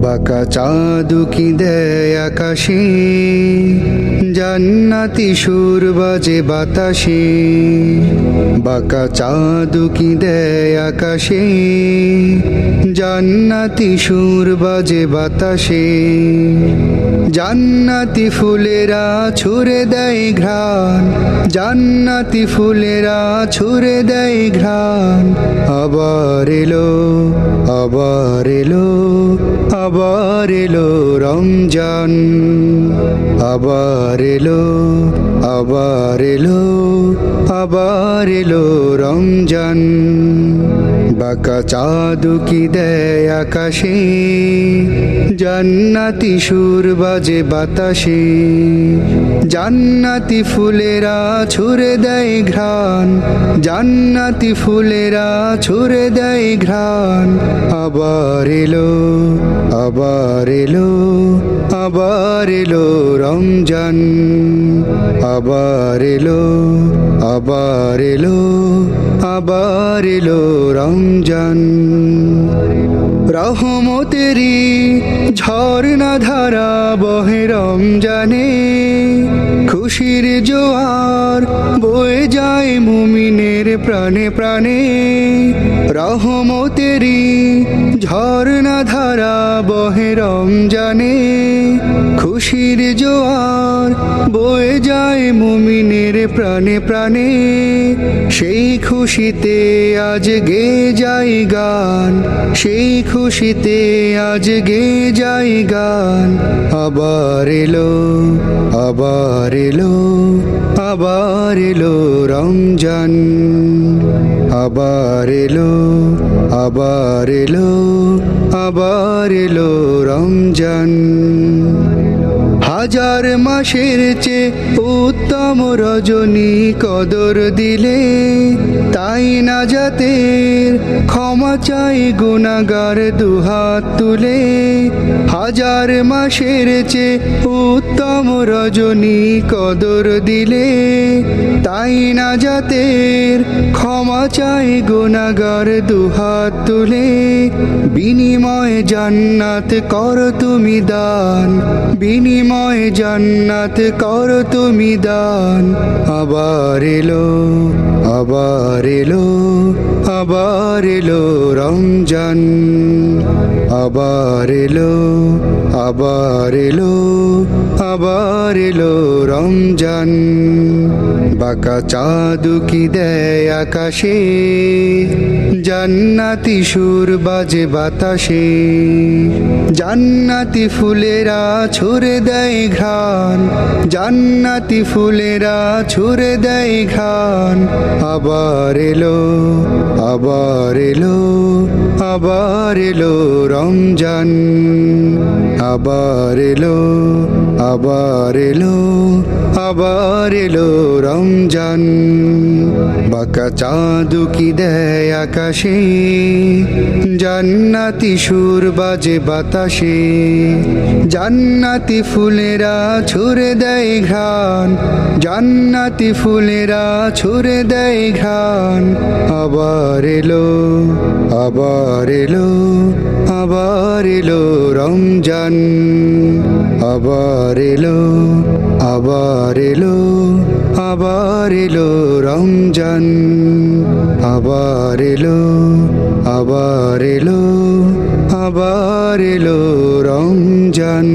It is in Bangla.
বাঁকা চাঁদ কি দেয় আকাশে, জান্নাতি সুর বাজে বাতাসে। বাঁকা চাঁদ কি দেয় আকাশে, জান্নাতি সুর বাজে বাতাসে। জান্নাতি ফুলেরা ছুড়ে দেয় ঘ্রাণ, জান্নাতি ফুলেরা ছুড়ে দেয় ঘ্রাণ। আবার এলো, আবার এলো, আবার এলো রমজান। আবার এলো, আবার এলো, আবার এলো রমজান। বাঁকা চাঁদ কি দেয় আকাশে, জান্নাতি সুর বাজে বাতাসে। জান্নাতি ফুলেরা ছুড়ে দেয় ঘ্রাণ, জান্নাতি ফুলেরা ছুড়ে দেয় ঘ্রাণ। আবার এলো, আবার এলো, আবার এলো রমজান। আবার এলো, আবার এলো, আবার এলো রমজান। রহমতেরি ঝর্ণা ধারা বহে রমজানে, খুশির জোয়ার বয়ে যায় মুমিনের প্রাণে প্রাণে। রহমতেরি ঝর্ণা ধারা বহে রমজানে, খুশির জোয়ার বয়ে যায় মুমিনের প্রাণে প্রাণে। সেই খুশিতে আজ গে যাই গান, সেই খুশিতে আজ গে যাই গান। আবার এলো, আবার এলো, আবার এলো রমজান। আবার এলো, আবার এলো, আবার এলো রমজান। হাজার মাসের চেয়ে উত্তম রজনী কদর দিলে, তাই না জাতের ক্ষমা চাই গুনাহগার দুহাত তুলে। হাজার মাসের চেয়ে উত্তম রজনী কদর দিলে, তাই না জাতের ক্ষমা চাই গুনাহগার দুহাত তুলে। বিনিময়ে জান্নাত কর তুমি দান, বিনিময়ে জান্নাত কর তুমি দান। আবার এলো, আবার এলো, আবার এলো রমজান। আবার এলো, আবার এলো, আবার এলো রমজান। বাঁকা চাঁদ কি দেয় আকাশে, জান্নাতি সুর বাজে বাতাসে। জান্নাতি ফুলেরা ছুড়ে দেয় ঘ্রাণ, জান্নাতি ফুলেরা ছুড়ে দেয় ঘ্রাণ। আবার এলো, আবার এলো, আবার এলো রমজান। আবার এলো, আবার এলো, আবার এলো রমজান। বাঁকা চাঁদ কি দেয় আকাশে, জান্নাতি সুর বাজে বাতাসে। জান্নাতি ফুলেরা ছুড়ে দেয় ঘ্রাণ, জান্নাতি ফুলেরা ছুড়ে দেয় ঘ্রাণ। আবার এলো, আবার এলো, আবার এলো রমজান। আবার এলো, আবার এলো, আবার এলো রমজান। আবার এলো, আবার এলো, আবার এলো রমজান।